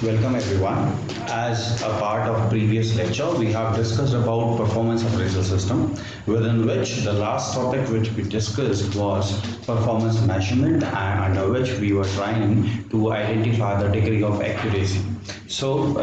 Welcome everyone. As a part of previous lecture, we have discussed about performance appraisal system, within which the last topic which we discussed was performance measurement, and under which we were trying to identify the degree of accuracy. So,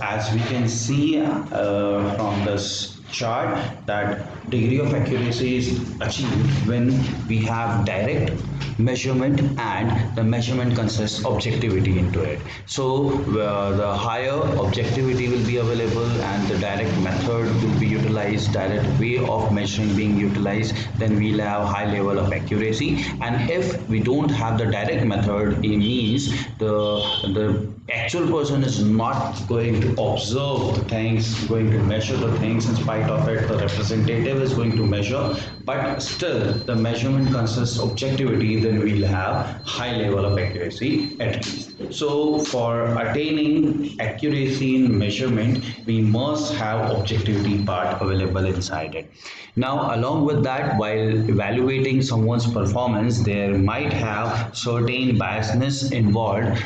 as we can see from this chart, that degree of accuracy is achieved when we have direct measurement and the measurement consists objectivity into it. So the higher objectivity will be available and the direct method will be utilized, direct way of measuring being utilized, then we'll have high level of accuracy. And if we don't have the direct method, it means the actual person is not going to observe the things, going to measure the things. In spite of it, the representative is going to measure, but still the measurement consists objectivity, then we'll have high level of accuracy at least. So for attaining accuracy in measurement, we must have objectivity part available inside it. Now along with that, while evaluating someone's performance, there might have certain biasness involved,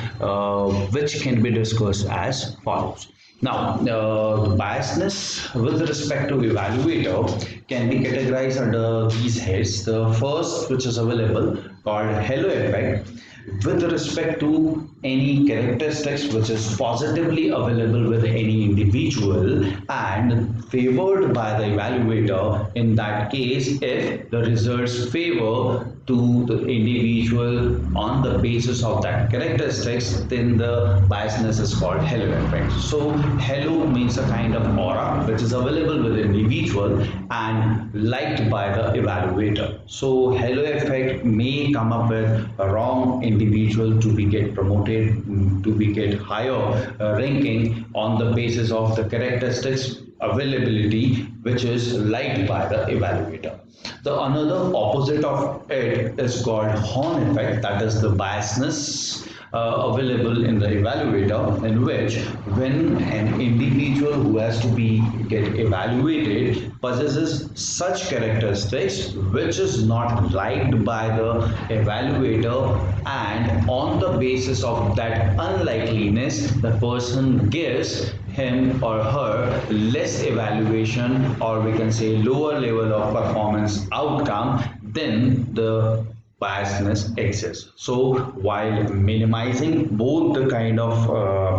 which can be discussed as follows. Now, biasness with respect to evaluator can be categorized under these heads. The first, which is available, called halo effect, with respect to any characteristics which is positively available with any individual and favored by the evaluator. In that case, if the results favor to the individual on the basis of that characteristics, then the biasness is called halo effect. So halo means a kind of aura which is available with the individual and liked by the evaluator. So halo effect may come up with a wrong individual to be get promoted, to be get higher ranking on the basis of the characteristics availability which is liked by the evaluator. The another opposite of it is called horn effect, that is the biasness available in the evaluator, in which when an individual who has to be get evaluated possesses such characteristics which is not liked by the evaluator, and on the basis of that unlikeliness the person gives him or her less evaluation, or we can say lower level of performance outcome, then the biasness exists. So while minimizing both the kind of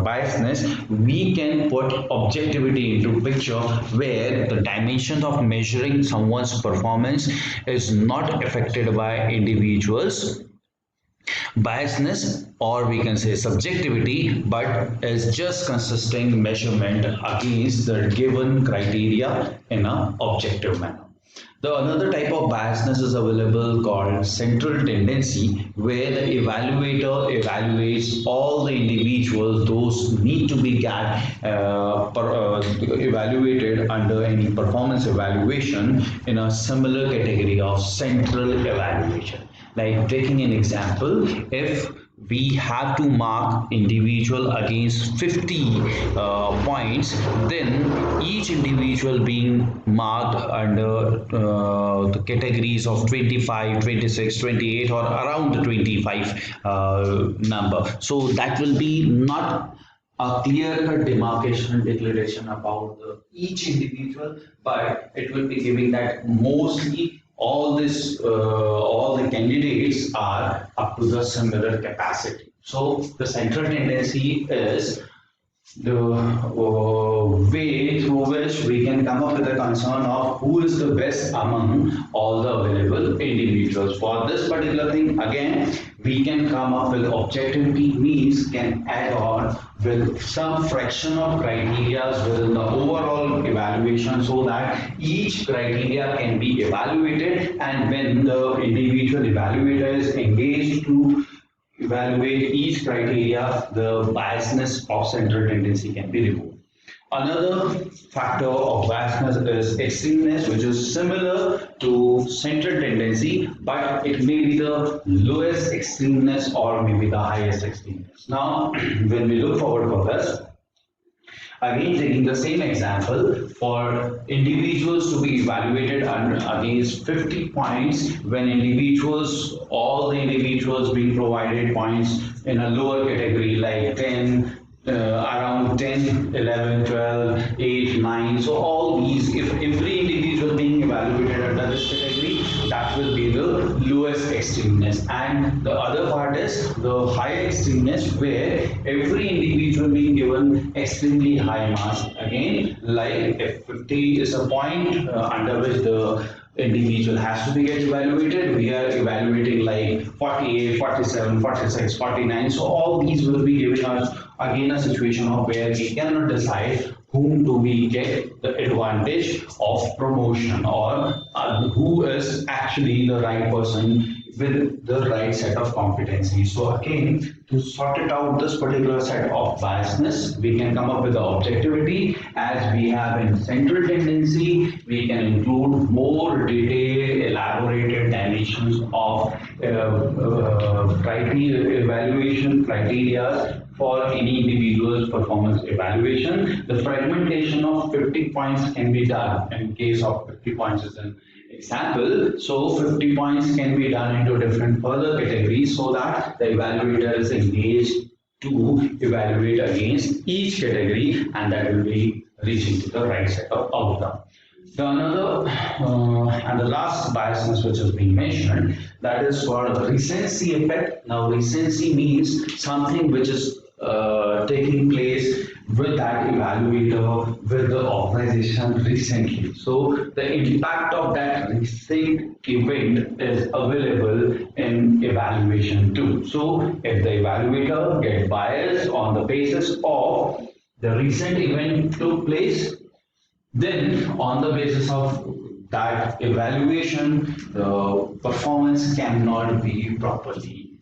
biasness, we can put objectivity into picture, where the dimension of measuring someone's performance is not affected by individuals biasness, or we can say subjectivity, but is just consisting measurement against the given criteria in an objective manner. The another type of biasness is available called central tendency, where the evaluator evaluates all the individuals, those need to be evaluated under any performance evaluation in a similar category of central evaluation. Like taking an example, if we have to mark individual against 50 points, then each individual being marked under the categories of 25, 26, 28 or around the 25 number. So that will be not a clear-cut demarcation and declaration about each individual, but it will be giving that mostly all the candidates are up to the similar capacity. So the central tendency is the way through which we can come up with a concern of who is the best among all the available individuals. For this particular thing, again, we can come up with objectivity, means can add on with some fraction of criteria within the overall evaluation, so that each criteria can be evaluated, and when the individual evaluator is engaged to evaluate each criteria, the biasness of central tendency can be removed. Another factor of biasness is extremeness, which is similar to central tendency, but it may be the lowest extremeness or maybe the highest extremeness. Now, when we look forward for this, again taking the same example, for individuals to be evaluated against 50 points, when all the individuals being provided points in a lower category like 10, around 10, 11, 12, 8, 9. So all these, if every individual being evaluated under this category, that will be the lowest extremeness. And the other part is the higher extremeness, where every individual being given extremely high marks. Again, like if 50 is a point under which the individual has to be get evaluated, we are evaluating like 48, 47, 46, 49. So all these will be giving us again a situation of where we cannot decide whom do we get the advantage of promotion, or who is actually the right person with the right set of competencies. So again, to sort it out this particular set of biasness, we can come up with the objectivity. As we have in central tendency, we can include more detailed, elaborated dimensions of criteria, evaluation criteria for any individual's performance evaluation. The fragmentation of 50 points can be done in case of 50 points is an example. So 50 points can be done into different further categories so that the evaluator is engaged to evaluate against each category, and that will be reaching to the right set of outcome. The another and the last biasness which has been mentioned, that is called recency effect. Now recency means something which is taking place with that evaluator, with the organization recently. So the impact of that recent event is available in evaluation too. So if the evaluator get biased on the basis of the recent event took place, then on the basis of that evaluation, the performance cannot be properly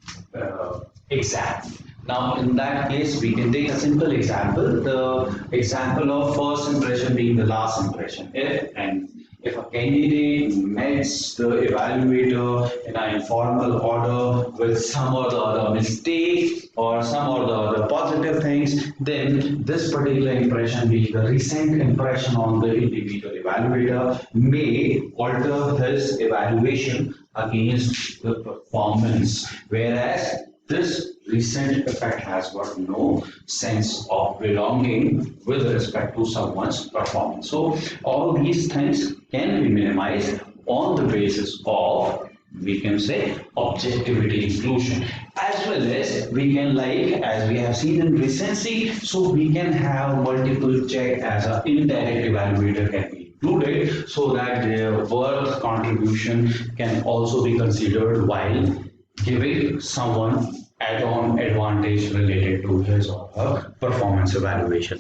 examined. Now, in that case, we can take a simple example, the example of first impression being the last impression. If a candidate meets the evaluator in an informal order with some or the other mistake or some or the other positive things, then this particular impression, being the recent impression on the individual evaluator, may alter his evaluation against the performance, whereas this recent effect has got no sense of belonging with respect to someone's performance. So all these things can be minimized on the basis of, we can say, objectivity inclusion, as well as we can, like as we have seen in recency, so we can have multiple check as an indirect evaluator can be included, so that their work contribution can also be considered while giving someone add-on advantage related to his or her performance evaluation.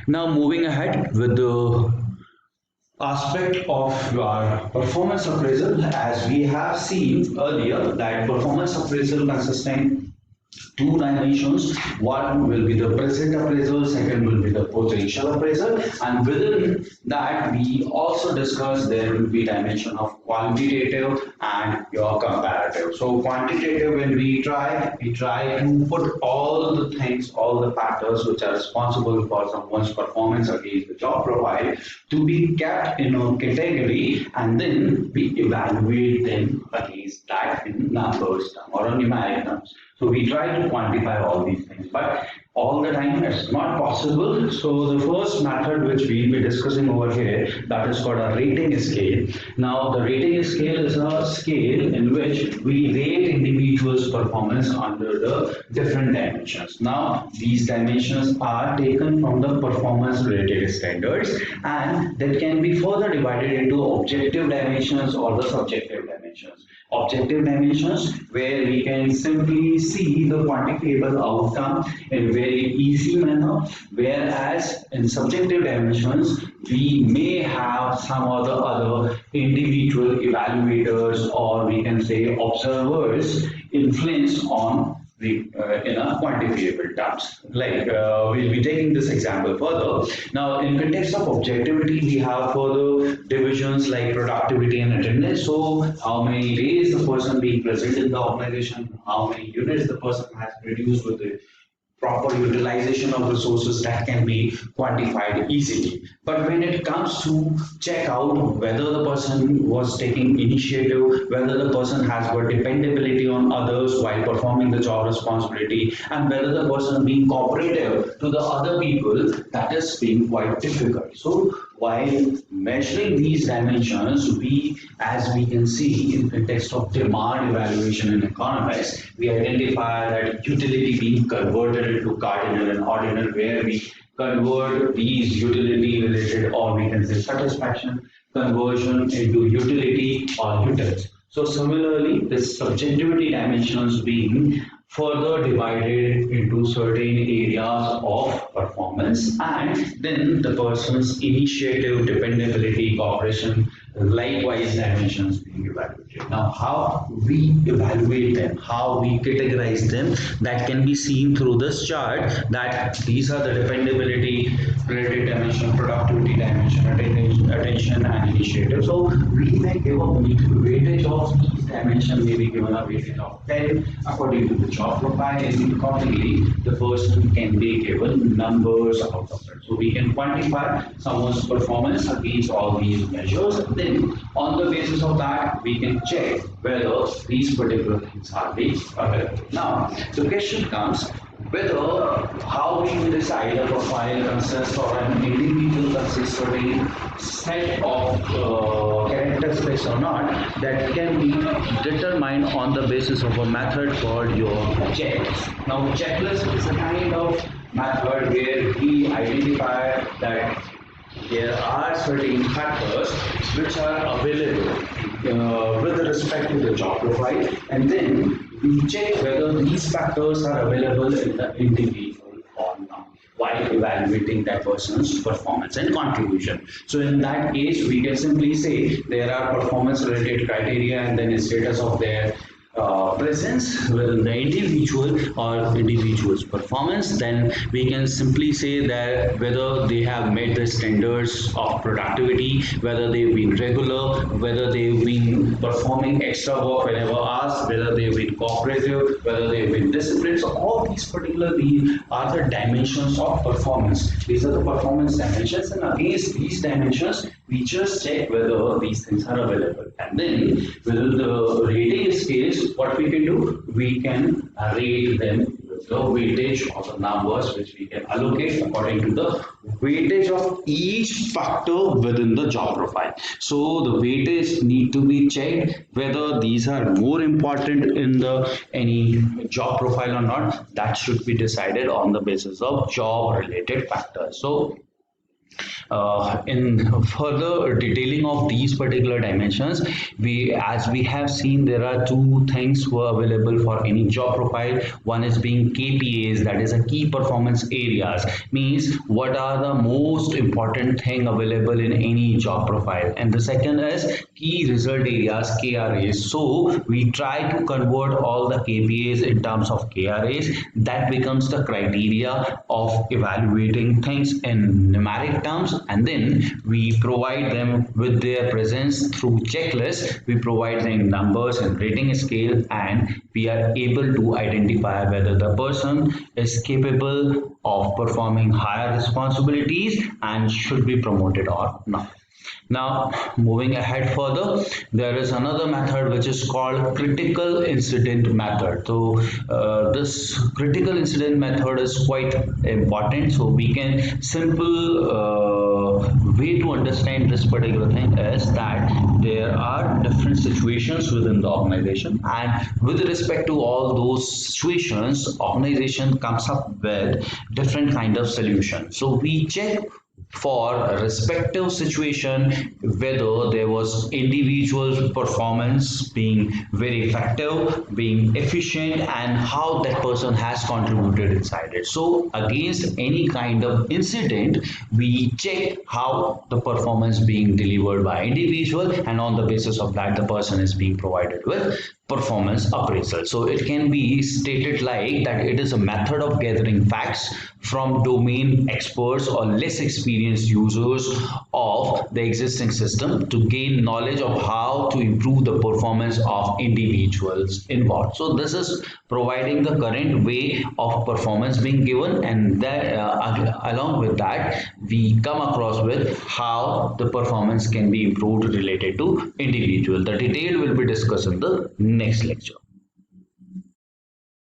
Now moving ahead with the aspect of your performance appraisal, as we have seen earlier that performance appraisal consisting two dimensions. One will be the present appraisal, second will be the potential appraisal, and within that we also discussed there will be dimension of quantitative and your comparative. So quantitative, when we try to put all the things, all the factors which are responsible for someone's performance against the job profile to be kept in a category, and then we evaluate them against that in numbers or on numeric terms. So we try to quantify all these things, but all the time it's not possible. So the first method which we'll be discussing over here, that is called a rating scale. Now the rating scale is a scale in which we rate individuals' performance under the different dimensions. Now these dimensions are taken from the performance related standards, and that can be further divided into objective dimensions or the subjective dimensions. Objective dimensions, where we can simply see the quantifiable outcome in a very easy manner, whereas in subjective dimensions we may have some or the other individual evaluators, or we can say observers, influence on the in a quantifiable terms. Like we'll be taking this example further. Now in context of objectivity, we have further divisions like productivity and attendance. So how many days the person being present in the organization, how many units the person has produced with the proper utilization of resources that can be quantified easily. But when it comes to check out whether the person was taking initiative, whether the person has got dependability on others while performing the job responsibility, and whether the person being cooperative to the other people, that is being quite difficult. So while measuring these dimensions, as we can see in context of demand evaluation in economics, we identify that utility being converted into cardinal and ordinal, where we convert these utility related, or we can say satisfaction conversion, into utility or utils. So similarly, the subjectivity dimensions being further divided into certain areas of performance, and then the person's initiative, dependability, cooperation, likewise dimensions being evaluated. Now, how we evaluate them, how we categorize them, that can be seen through this chart, that these are the dependability related dimension, productivity dimension, attention and initiative. So we may give a weightage of each dimension, may be given a weightage of 10 according to the job profile, and accordingly the person can be given numbers out of it. So we can quantify someone's performance against all these measures. Then on the basis of that, we can check whether these particular things are being available. Now the question comes whether how we will decide a profile consists or an individual consists of a set of characteristics or not, that can be determined on the basis of a method called your checklist. Now checklist is a kind of method where we identify that there are certain factors which are available with respect to the job profile, and then we check whether these factors are available in the individual or not while evaluating that person's performance and contribution. So in that case, we can simply say there are performance related criteria and then status of their presence within the individual or individual's performance. Then we can simply say that whether they have met the standards of productivity, whether they've been regular, whether they've been performing extra work whenever asked, whether they've been cooperative, whether they've been disciplined. So all these particularly are the dimensions of performance. These are the performance dimensions, and against these dimensions we just check whether these things are available. And then within the rating scales, what we can do, we can rate them with the weightage of the numbers which we can allocate according to the weightage of each factor within the job profile. So the weightage need to be checked whether these are more important in the any job profile or not. That should be decided on the basis of job related factors. So in further detailing of these particular dimensions, as we have seen, there are two things were available for any job profile. One is being KPAs, that is a key performance areas, means what are the most important thing available in any job profile, and the second is key result areas, KRAs. So we try to convert all the KPAs in terms of KRAs. That becomes the criteria of evaluating things in numeric terms, and then we provide them with their presence through checklists. We provide them numbers and rating scale, and we are able to identify whether the person is capable of performing higher responsibilities and should be promoted or not. Now, moving ahead further, there is another method which is called critical incident method. So, this critical incident method is quite important. So, we can simple way to understand this particular thing is that there are different situations within the organization, and with respect to all those situations, organization comes up with different kind of solutions. So, we check for a respective situation whether there was individual performance being very effective, being efficient, and how that person has contributed inside it. So against any kind of incident, we check how the performance being delivered by individual, and on the basis of that the person is being provided with performance appraisal. So it can be stated like that it is a method of gathering facts from domain experts or less experienced users of the existing system to gain knowledge of how to improve the performance of individuals involved. So this is providing the current way of performance being given, and that along with that we come across with how the performance can be improved related to individual. The detail will be discussed in the next lecture.